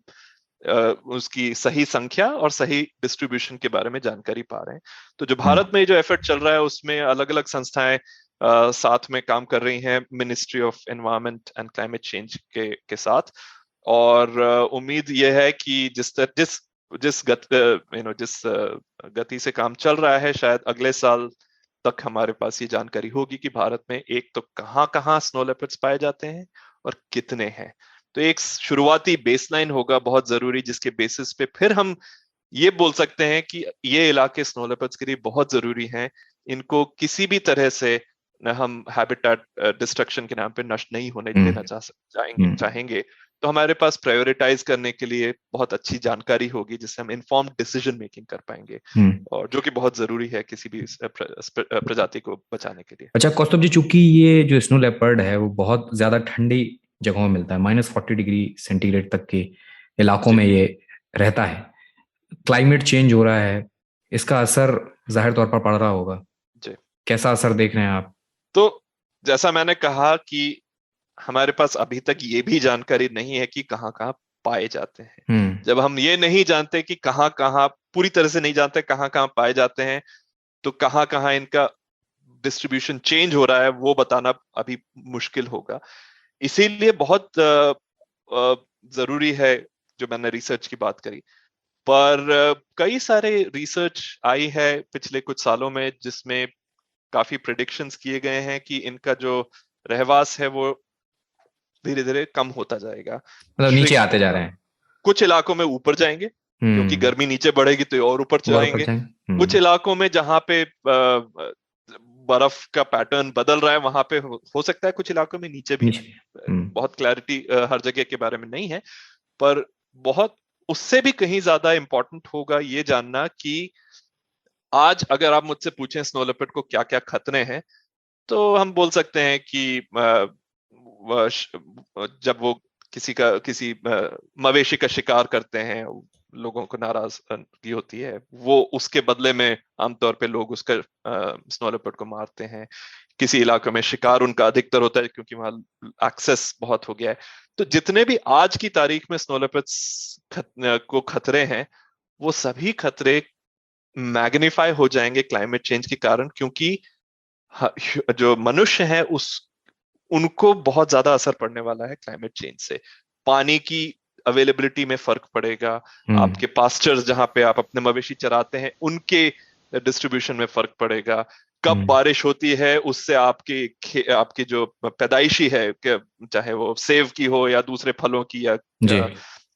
C: उसकी सही संख्या और सही डिस्ट्रीब्यूशन के बारे में जानकारी पा रहे हैं। तो जो भारत में जो एफर्ट चल रहा है उसमें अलग अलग संस्थाएं साथ में काम कर रही हैं, ministry of environment and climate change के साथ। और उम्मीद यह है कि जिस गति से काम चल रहा है, शायद अगले साल तक हमारे पास ये जानकारी होगी कि भारत में एक तो कहाँ स्नो लेपर्ड्स पाए जाते हैं और कितने हैं। तो एक शुरुआती बेसलाइन होगा बहुत जरूरी, जिसके बेसिस पे फिर हम ये बोल सकते हैं कि ये इलाके स्नो लेपर्ड्स के लिए बहुत जरूरी हैं। इनको किसी भी तरह से हम हैबिटेट डिस्ट्रक्शन के नाम पे नष्ट नहीं होने देना चाहेंगे। तो हमारे पास प्रायोरिटाइज करने के लिए बहुत अच्छी जानकारी होगी, जिससे हम इन्फॉर्म्ड डिसीजन मेकिंग कर पाएंगे, और जो कि बहुत जरूरी है किसी भी प्रजाति को बचाने के लिए।
B: अच्छा कौस्तुभ जी, चूंकि ये जो स्नो लेपर्ड है वो बहुत ज्यादा ठंडी जगहों में मिलता है, -40 डिग्री सेंटीग्रेड तक के इलाकों में ये रहता है, क्लाइमेट चेंज हो रहा है, इसका असर जाहिर तौर पर पड़ रहा होगा जी। कैसा असर देख रहे हैं आप?
C: तो जैसा मैंने कहा कि हमारे पास अभी तक ये भी जानकारी नहीं है कि कहाँ पाए जाते हैं। जब हम ये नहीं जानते कि कहाँ पूरी तरह से नहीं जानते कहाँ पाए जाते हैं, तो कहाँ इनका डिस्ट्रीब्यूशन चेंज हो रहा है वो बताना अभी मुश्किल होगा। इसीलिए बहुत जरूरी है जो मैंने रिसर्च की बात करी, पर कई सारे रिसर्च आई है पिछले कुछ सालों में, जिसमें काफी प्रेडिक्शंस किए गए हैं कि इनका जो रहवास है वो धीरे धीरे कम होता जाएगा,
B: मतलब नीचे आते जा रहे हैं।
C: कुछ इलाकों में ऊपर जाएंगे क्योंकि गर्मी नीचे बढ़ेगी तो और ऊपर जाएंगे। कुछ इलाकों में जहां पे बर्फ का पैटर्न बदल रहा है वहां पे हो सकता है कुछ इलाकों में नीचे भी। बहुत क्लैरिटी हर जगह के बारे में नहीं है, पर बहुत उससे भी कहीं ज्यादा इंपॉर्टेंट होगा ये जानना कि आज अगर आप मुझसे पूछें स्नो लेपर्ड को क्या क्या खतरे हैं, तो हम बोल सकते हैं कि जब वो किसी मवेशी का शिकार करते हैं, लोगों को नाराजगी होती है, वो उसके बदले में आमतौर पे लोग उसका स्नो लेपर्ड को मारते हैं। किसी इलाके में शिकार उनका अधिकतर होता है क्योंकि वहां एक्सेस बहुत हो गया है। तो जितने भी आज की तारीख में स्नो लेपर्ड्स को खतरे हैं, वो सभी खतरे मैग्नीफाई हो जाएंगे क्लाइमेट चेंज के कारण, क्योंकि जो मनुष्य है उनको बहुत ज्यादा असर पड़ने वाला है क्लाइमेट चेंज से। पानी की अवेलेबिलिटी में फर्क पड़ेगा, आपके पास्चर्स जहां पे आप अपने मवेशी चराते हैं उनके डिस्ट्रीब्यूशन में फर्क पड़ेगा, कब बारिश होती है उससे आपकी जो पैदाइशी है, चाहे वो सेब की हो या दूसरे फलों की या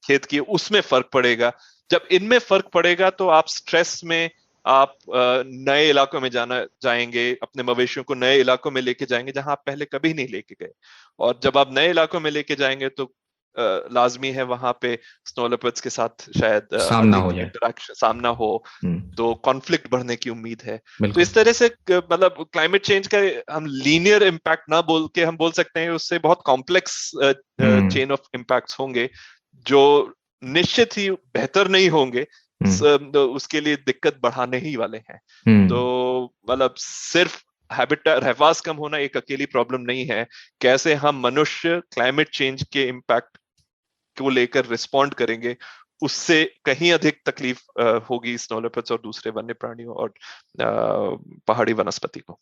C: खेत की, उसमें फर्क पड़ेगा। जब इनमें फर्क पड़ेगा तो आप स्ट्रेस में आप नए इलाकों में जाएंगे, अपने मवेशियों को नए इलाकों में लेके जाएंगे जहां आप पहले कभी नहीं लेके गए। और जब आप नए इलाकों में लेके जाएंगे तो लाजमी है वहां पे स्नो लेपर्ड्स के साथ शायद सामना हो, तो कॉन्फ्लिक्ट बढ़ने की उम्मीद है। तो इस तरह से मतलब क्लाइमेट चेंज का हम लीनियर इम्पैक्ट ना बोल के हम बोल सकते हैं उससे बहुत कॉम्प्लेक्स चेन ऑफ इम्पैक्ट्स होंगे, जो निश्चित ही बेहतर नहीं होंगे, उसके लिए दिक्कत बढ़ाने ही वाले हैं। तो मतलब सिर्फ हैबिटेट रहवास कम होना एक अकेली प्रॉब्लम नहीं है, कैसे हम मनुष्य क्लाइमेट चेंज के इम्पैक्ट को लेकर रिस्पॉन्ड करेंगे, उससे कहीं अधिक तकलीफ होगी स्नो लेपर्ड्स और दूसरे वन्य प्राणियों और पहाड़ी वनस्पति को।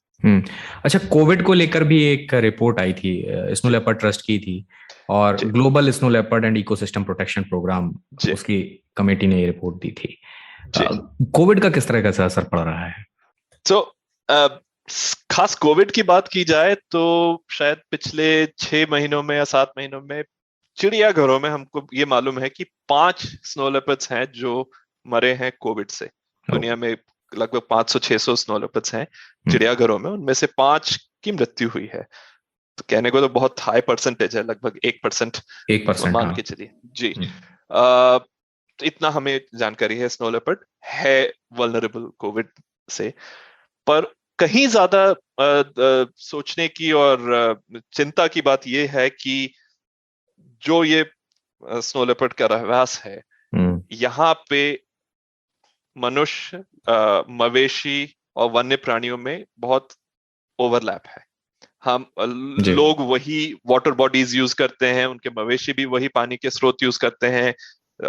B: अच्छा, कोविड को लेकर भी एक रिपोर्ट आई थी, स्नो लेपर्ड ट्रस्ट की थी, और global snow leopard and ecosystem protection program, उसकी कमेटी ने ये रिपोर्ट दी थी। कोविड का किस तरह का असर पड़ रहा है?
C: तो खास कोविड की बात की जाए तो शायद पिछले 6 महीनों में या 7 महीनों में चिड़ियाघरों में हमको ये मालूम है कि 5 स्नो लेपर्ड्स हैं जो मरे हैं कोविड से। दुनिया में लगभग 500-600 स्नो लेपर्ड्स हैं चिड़ियाघरों में, उनमें से 5 की मृत्यु हुई है। तो कहने को तो बहुत हाई परसेंटेज है, लगभग 1%,
B: 1%,
C: मान
B: हाँ।
C: के चलिए जी। तो इतना हमें जानकारी है, स्नो लेपर्ड है वल्नरेबल कोविड से। पर कहीं ज्यादा सोचने की और चिंता की बात यह है कि जो ये स्नो लेपर्ड का रहवास है, यहाँ पे मनुष्य, मवेशी और वन्य प्राणियों में बहुत ओवरलैप है। हम लोग वही वाटर बॉडीज यूज करते हैं, उनके मवेशी भी वही पानी के स्रोत यूज करते हैं,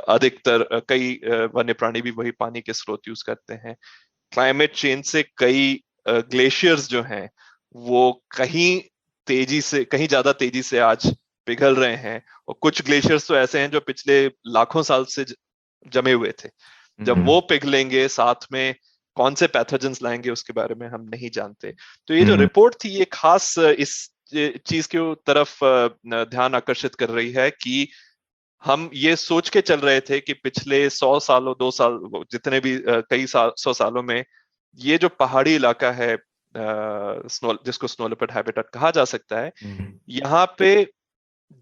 C: अधिकतर कई वन्य प्राणी भी वही पानी के स्रोत यूज करते हैं। क्लाइमेट चेंज से कई ग्लेशियर्स जो हैं वो कहीं ज्यादा तेजी से आज पिघल रहे हैं, और कुछ ग्लेशियर्स तो ऐसे हैं जो पिछले लाखों साल से जमे हुए थे। जब वो पिघलेंगे, साथ में कौन से पैथोजेंस लाएंगे उसके बारे में हम नहीं जानते। तो ये जो रिपोर्ट थी, ये खास इस चीज के तरफ ध्यान आकर्षित कर रही है कि हम ये सोच के चल रहे थे कि पिछले 100 सालों 2 साल, जितने भी कई 100 सालों में ये जो पहाड़ी इलाका है, जिसको स्नो लेपर्ड हैबिटेट कहा जा सकता है, यहाँ पे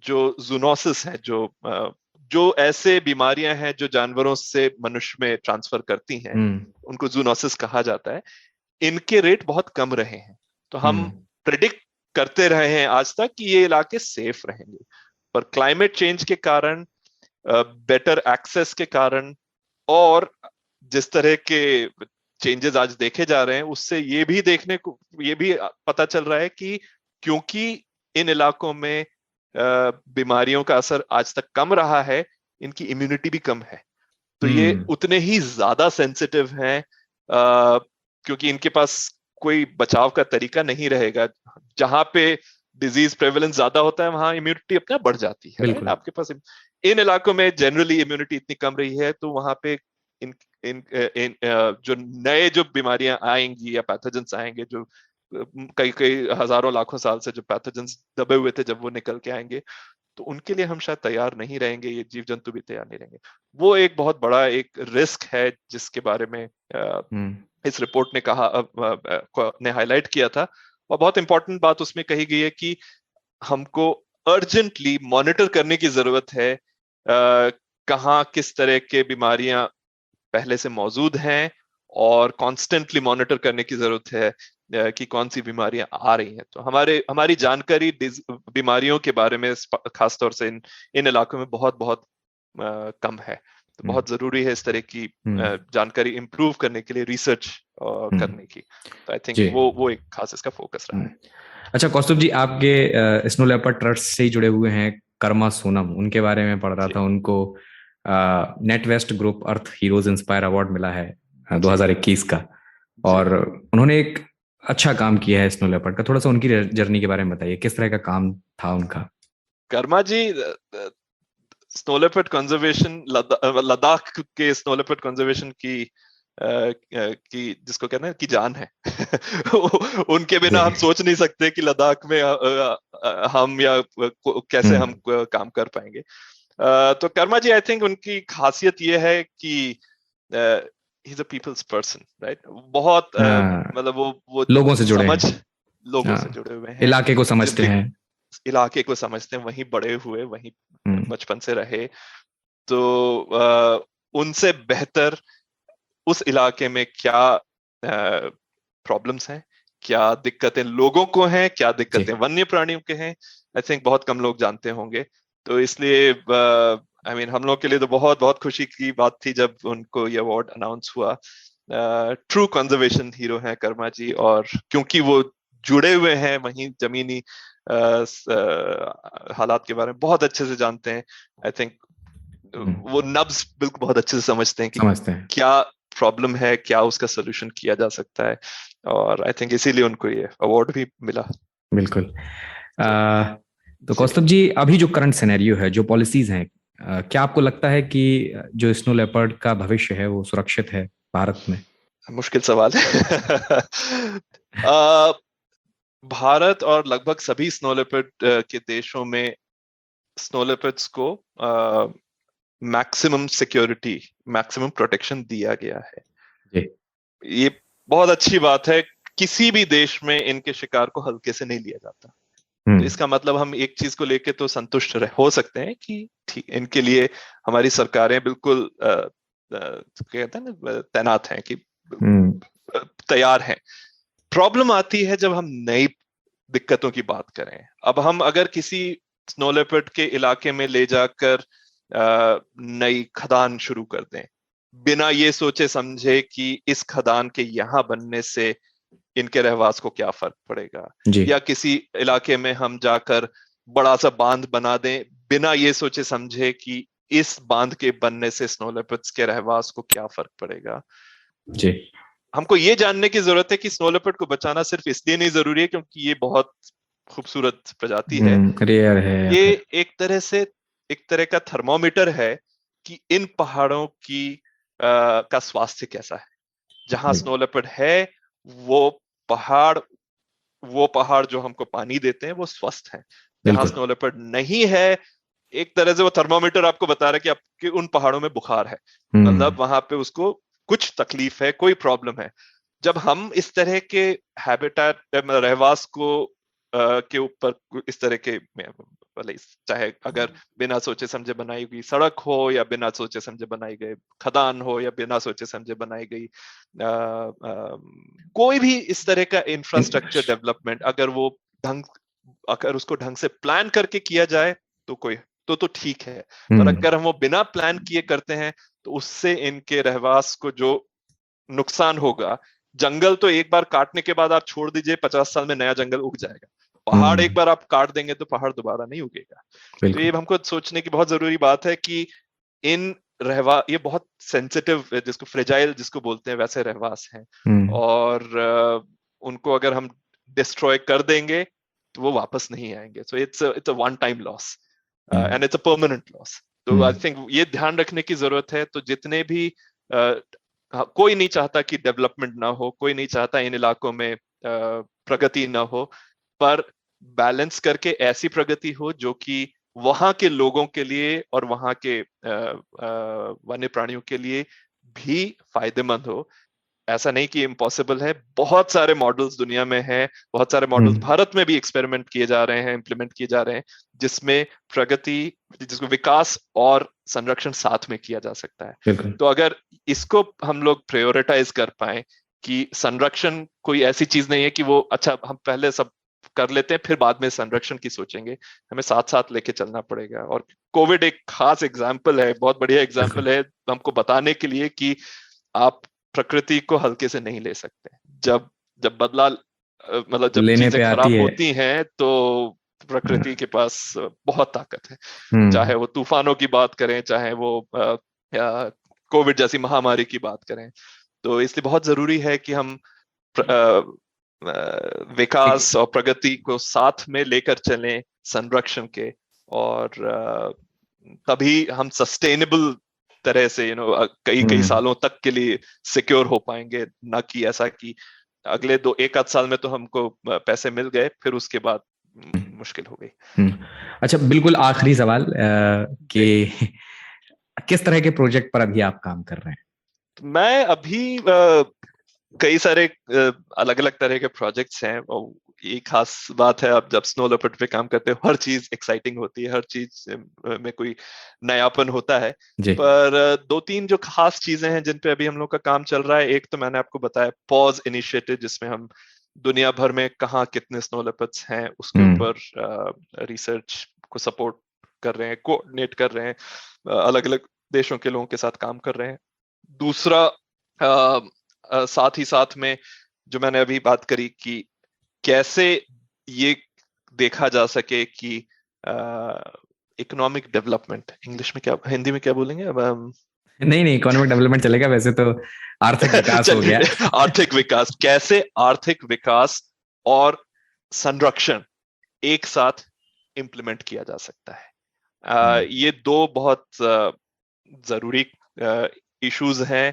C: जो जूनोसिस है, जो ऐसे बीमारियां हैं जो जानवरों से मनुष्य में ट्रांसफर करती हैं, उनको जूनोसिस कहा जाता है, इनके रेट बहुत कम रहे हैं। तो हम प्रेडिक्ट करते रहे हैं आज तक कि ये इलाके सेफ रहेंगे, पर क्लाइमेट चेंज के कारण, बेटर एक्सेस के कारण, और जिस तरह के चेंजेस आज देखे जा रहे हैं, उससे ये भी पता चल रहा है कि क्योंकि इन इलाकों में बीमारियों का असर आज तक कम रहा है, इनकी इम्यूनिटी भी कम है। तो ये उतने ही ज्यादा सेंसिटिव हैं, क्योंकि इनके पास कोई बचाव का तरीका नहीं रहेगा। जहां पे डिजीज प्रेवलेंस ज्यादा होता है, वहां इम्यूनिटी अपने आप बढ़ जाती है। आपके पास इन इलाकों में जनरली इम्यूनिटी इतनी कम रही है, तो वहां पे जो नए जो बीमारियां आएंगी या पैथोजेंस आएंगे, जो कई हजारों लाखों साल से जो पैथोजेंस दबे हुए थे, जब वो निकल के आएंगे, तो उनके लिए हम शायद तैयार नहीं रहेंगे, ये जीव जंतु भी तैयार नहीं रहेंगे। वो एक बहुत बड़ा एक रिस्क है जिसके बारे में इस रिपोर्ट ने हाईलाइट किया था। और बहुत इंपॉर्टेंट बात उसमें कही गई है कि हमको अर्जेंटली मॉनिटर करने की जरूरत है, कहाँ किस तरह के बीमारियां पहले से मौजूद हैं, और कॉन्स्टेंटली मॉनिटर करने की जरूरत है कि कौन सी बीमारियां आ रही हैं। तो हमारी जानकारी बीमारियों के बारे में खासतौर से इन इलाकों में बहुत बहुत कम है। तो बहुत जरूरी है इस तरह की जानकारी इंप्रूव करने के लिए रिसर्च करने की। तो आई थिंक वो एक खास इसका फोकस रहा है।
B: अच्छा कौस्तुभ जी, आपके स्नो लेपर्ड ट्रस्ट से ही जुड़े हुए हैं कर्मा सोनम, उनके बारे में पढ़ रहा था। उनको नेटवेस्ट ग्रुप अर्थ हीरोज इंस्पायर अवार्ड मिला है 2021 का, और उन्होंने एक अच्छा काम किया है स्नो लेपर्ड का। थोड़ा सा उनकी जर्नी के बारे में बताइए, किस तरह का काम था उनका?
C: कर्मा जी स्नो लेपर्ड कंजर्वेशन, लद्दाख के स्नो लेपर्ड कंजर्वेशन की जिसको कहना है कि जान है। उनके बिना हम सोच नहीं सकते कि लद्दाख में हम या कैसे हम काम कर पाएंगे। तो कर्मा जी, आई थिंक उनकी खासियत ये है कि he is a people's person, right. बहुत मतलब वो
B: लोगों से जुड़े हैं,
C: लोगों से जुड़े हुए हैं,
B: इलाके को समझते हैं,
C: इलाके को समझते हैं, वहीं बड़े हुए, वहीं बचपन से रहे। तो उनसे बेहतर उस इलाके में क्या प्रॉब्लम्स हैं, क्या दिक्कतें लोगों को हैं, क्या दिक्कतें वन्य प्राणियों के हैं, आई थिंक बहुत कम लोग जानते होंगे। तो इसलिए हम लोग के लिए तो बहुत बहुत खुशी की बात थी जब उनको ये अवार्ड अनाउंस हुआ। ट्रू कंजर्वेशन हीरो हैं कर्मा जी, और क्योंकि वो जुड़े हुए हैं वहीं जमीनी हालात के बारे में बहुत अच्छे से जानते हैं। आई थिंक वो नब्ज बिल्कुल बहुत अच्छे से समझते हैं कि क्या प्रॉब्लम है, क्या उसका सोल्यूशन किया जा सकता है, और आई थिंक इसीलिए उनको ये अवार्ड भी मिला।
B: बिल्कुल। तो कौस्तुभ जी, अभी जो करंट सिनेरियो है, जो पॉलिसीज हैं, क्या आपको लगता है कि जो स्नो लेपर्ड का भविष्य है वो सुरक्षित है भारत में?
C: मुश्किल सवाल है। भारत और लगभग सभी स्नो लेपर्ड के देशों में स्नो लेपर्ड्स को मैक्सिमम सिक्योरिटी, मैक्सिमम प्रोटेक्शन दिया गया है। ये बहुत अच्छी बात है। किसी भी देश में इनके शिकार को हल्के से नहीं लिया जाता। तो इसका मतलब हम एक चीज को लेके तो संतुष्ट हो सकते हैं कि ठीक, इनके लिए हमारी सरकारें बिल्कुल कहते हैं ना, तैनात हैं कि तैयार हैं। प्रॉब्लम आती है जब हम नई दिक्कतों की बात करें। अब हम अगर किसी स्नो लेपर्ड के इलाके में ले जाकर नई खदान शुरू कर दें, बिना ये सोचे समझे कि इस खदान के यहाँ बनने से इनके रहवास को क्या फर्क पड़ेगा, या किसी इलाके में हम जाकर बड़ा सा बांध बना दें बिना ये सोचे समझे कि इस बांध के बनने से स्नो लेपर्ड्स के रहवास को क्या फर्क पड़ेगा
B: जी।
C: हमको ये जानने की जरूरत है कि स्नो लेपर्ड को बचाना सिर्फ इसलिए नहीं जरूरी है क्योंकि ये बहुत खूबसूरत प्रजाति है,
B: रेयर है।
C: ये एक तरह का थर्मोमीटर है कि इन पहाड़ों की का स्वास्थ्य कैसा है। जहां स्नो लेपर्ड है वो पहाड़ जो हमको पानी देते हैं वो स्वस्थ है। जहां स्नो लेपर्ड नहीं है, एक तरह से वो थर्मोमीटर आपको बता रहा है कि आपके उन पहाड़ों में बुखार है, मतलब वहां पे उसको कुछ तकलीफ है, कोई प्रॉब्लम है। जब हम इस तरह के हैबिटेट रहवास को के ऊपर इस तरह के, चाहे अगर बिना सोचे समझे बनाई गई सड़क हो या बिना सोचे समझे बनाई गई खदान हो या बिना सोचे समझे बनाई गई कोई भी इस तरह का इंफ्रास्ट्रक्चर डेवलपमेंट, अगर उसको ढंग से प्लान करके किया जाए तो तो ठीक है, पर अगर हम वो बिना प्लान किए करते हैं तो उससे इनके रहवास को जो नुकसान होगा, जंगल तो एक बार काटने के बाद आप छोड़ दीजिए 50 साल में नया जंगल उग जाएगा, पहाड़ एक बार आप काट देंगे तो पहाड़ दोबारा नहीं उगेगा। तो ये हमको सोचने की बहुत जरूरी बात है कि ये बहुत सेंसिटिव, जिसको फ्रेजाइल जिसको बोलते हैं वैसे रहवास हैं, और उनको अगर हम डिस्ट्रॉय कर देंगे तो वो वापस नहीं आएंगे। So it's a one time loss and it's a permanent loss. तो आई थिंक ये ध्यान रखने की जरूरत है। तो जितने भी कोई नहीं चाहता कि डेवलपमेंट ना हो, कोई नहीं चाहता इन इलाकों में प्रगति ना हो, पर बैलेंस करके ऐसी प्रगति हो जो कि वहां के लोगों के लिए और वहां के वन्य प्राणियों के लिए भी फायदेमंद हो। ऐसा नहीं कि इम्पॉसिबल है, बहुत सारे मॉडल्स दुनिया में हैं, बहुत सारे मॉडल्स भारत में भी एक्सपेरिमेंट किए जा रहे हैं, इम्प्लीमेंट किए जा रहे हैं, जिसको विकास और संरक्षण साथ में किया जा सकता है। तो अगर इसको हम लोग प्रायोरिटाइज कर पाए कि संरक्षण कोई ऐसी चीज नहीं है कि वो अच्छा हम पहले सब कर लेते हैं फिर बाद में संरक्षण की सोचेंगे, हमें साथ साथ लेके चलना पड़ेगा। और कोविड एक खास एग्जाम्पल है, बहुत बढ़िया एग्जाम्पल है हमको बताने के लिए कि आप प्रकृति को हल्के से नहीं ले सकते। जब चीजें खराब होती हैं तो प्रकृति के पास बहुत ताकत है। चाहे वो तूफानों की बात करें, चाहे वो कोविड जैसी महामारी की बात करें। तो इसलिए बहुत जरूरी है कि हम विकास और प्रगति को साथ में लेकर चलें संरक्षण के, और तभी हम सस्टेनेबल तरह से कई सालों तक के लिए सिक्योर हो पाएंगे, ना कि ऐसा कि अगले 1 आध साल में तो हमको पैसे मिल गए फिर उसके बाद मुश्किल हो गई।
B: अच्छा, बिल्कुल आखिरी सवाल कि किस तरह के प्रोजेक्ट पर अभी आप काम कर रहे हैं?
C: मैं अभी कई सारे अलग अलग तरह के प्रोजेक्ट्स हैं। और ये खास बात है, आप जब स्नो लेपर्ड पे काम करते हो हर चीज एक्साइटिंग होती है, हर चीज में कोई नयापन होता है। पर 2-3 जो खास चीजें हैं जिन पे अभी हम लोग का काम चल रहा है, एक तो मैंने आपको बताया पॉज इनिशिएटिव, जिसमें हम दुनिया भर में कहाँ कितने स्नो लेपर्ड्स हैं उसके ऊपर रिसर्च को सपोर्ट कर रहे हैं, कोऑर्डिनेट कर रहे हैं, अलग अलग देशों के लोगों के साथ काम कर रहे हैं। दूसरा साथ ही साथ में जो मैंने अभी बात करी कि कैसे ये देखा जा सके कि इकोनॉमिक डेवलपमेंट, इंग्लिश में क्या, हिंदी में क्या बोलेंगे अब?
B: नहीं इकोनॉमिक डेवलपमेंट चलेगा, वैसे तो आर्थिक विकास हो गया।
C: आर्थिक विकास, कैसे आर्थिक विकास और संरक्षण एक साथ इम्प्लीमेंट किया जा सकता है। ये 2 बहुत जरूरी इश्यूज हैं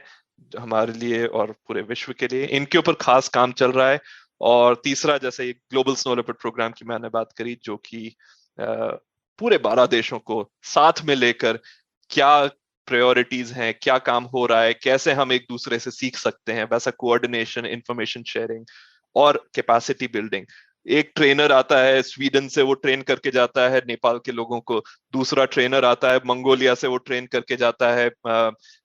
C: हमारे लिए और पूरे विश्व के लिए, इनके ऊपर खास काम चल रहा है। और तीसरा, जैसे ये ग्लोबल स्नो लेपर्ड प्रोग्राम की मैंने बात करी, जो कि पूरे 12 देशों को साथ में लेकर क्या प्रायोरिटीज हैं, क्या काम हो रहा है, कैसे हम एक दूसरे से सीख सकते हैं, वैसा कोऑर्डिनेशन, इंफॉर्मेशन शेयरिंग और कैपेसिटी बिल्डिंग, एक ट्रेनर आता है स्वीडन से, वो ट्रेन करके जाता है नेपाल के लोगों को, दूसरा ट्रेनर आता है मंगोलिया से, वो ट्रेन करके जाता है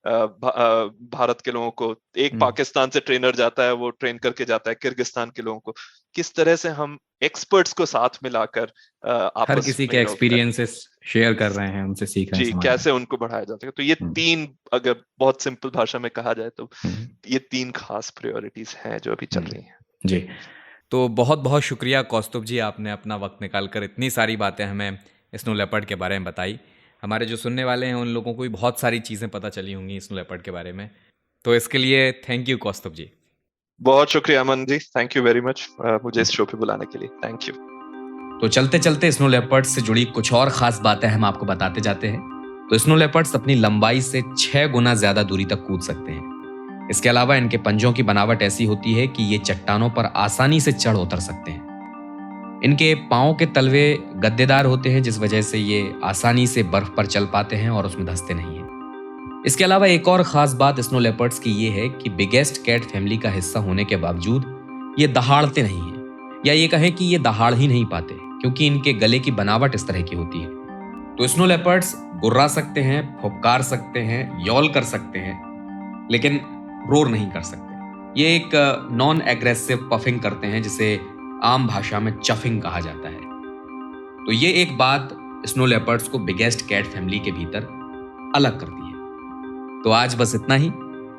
C: भारत के लोगों को, एक पाकिस्तान से ट्रेनर जाता है, वो ट्रेन करके जाता है किर्गिस्तान के लोगों को। किस तरह से हम एक्सपर्ट्स को साथ मिलाकर
B: हर किसी के एक्सपीरियंसेस शेयर कर रहे हैं, उनसे सीख रहे हैं,
C: कैसे उनको बढ़ाया जा सके। तो ये तीन, अगर बहुत सिंपल भाषा में कहा जाए तो ये तीन खास प्रायोरिटीज हैं जो अभी चल रही हैं।
B: जी, तो बहुत बहुत शुक्रिया कौस्तुभ जी, आपने अपना वक्त निकालकर इतनी सारी बातें हमें स्नो लेपर्ड के बारे में बताई। हमारे जो सुनने वाले हैं उन लोगों को भी बहुत सारी चीज़ें पता चली होंगी स्नो लेपर्ड के बारे में, तो इसके लिए थैंक यू कौस्तुभ जी।
C: बहुत शुक्रिया Aman ji, thank you very much मुझे इस शो पे बुलाने के लिए, थैंक यू।
B: तो चलते चलते स्नो लेपर्ड से जुड़ी कुछ और खास बातें हम आपको बताते जाते हैं। तो स्नो लेपर्ड्स अपनी लंबाई से 6 गुना ज्यादा दूरी तक कूद सकते हैं। इसके अलावा इनके पंजों की बनावट ऐसी होती है कि ये चट्टानों पर आसानी से चढ़ उतर सकते हैं। इनके पांव के तलवे गद्देदार होते हैं, जिस वजह से ये आसानी से बर्फ पर चल पाते हैं और उसमें धंसते नहीं हैं। इसके अलावा एक और खास बात स्नो लेपर्ड्स की ये है कि बिगेस्ट कैट फैमिली का हिस्सा होने के बावजूद ये दहाड़ते नहीं हैं, या ये कहें कि ये दहाड़ ही नहीं पाते, क्योंकि इनके गले की बनावट इस तरह की होती है। तो स्नो लेपर्ड्स गुर्रा सकते हैं, फुफकार सकते हैं, यॉल कर सकते हैं, लेकिन रोर नहीं कर सकते। ये एक नॉन एग्रेसिव पफिंग करते हैं, जिसे आम भाषा में चफिंग कहा जाता है। तो ये एक बात स्नो लेपर्ड्स को बिगेस्ट कैट फैमिली के भीतर अलग करती है। तो आज बस इतना ही।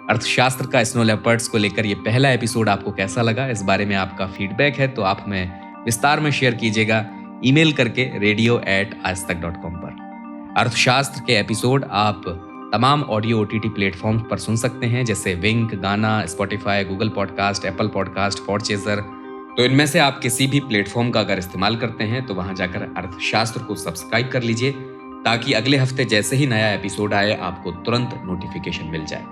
B: अर्थशास्त्र का स्नो लेपर्ड्स को लेकर ये पहला एपिसोड आपको कैसा लगा, इस बारे में आपका फीडबैक है तो आप हमें विस्तार में शेयर कीजिएगा ईमेल करके radio@aajtak.com पर। अर्थशास्त्र के एपिसोड आप तमाम ऑडियो OTT प्लेटफॉर्म पर सुन सकते हैं, जैसे विंक, गाना, Spotify, Google podcast, Apple podcast, Podchaser. तो इनमें से आप किसी भी प्लेटफॉर्म का अगर इस्तेमाल करते हैं तो वहां जाकर अर्थशास्त्र को सब्सक्राइब कर लीजिए, ताकि अगले हफ्ते जैसे ही नया एपिसोड आए आपको तुरंत नोटिफिकेशन मिल जाए।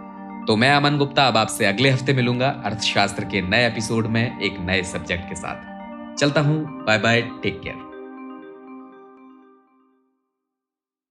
B: तो मैं अमन गुप्ता अब आपसे अगले हफ्ते मिलूंगा अर्थशास्त्र के नए एपिसोड में एक नए सब्जेक्ट के साथ। चलता हूं, बाय बाय, टेक केयर।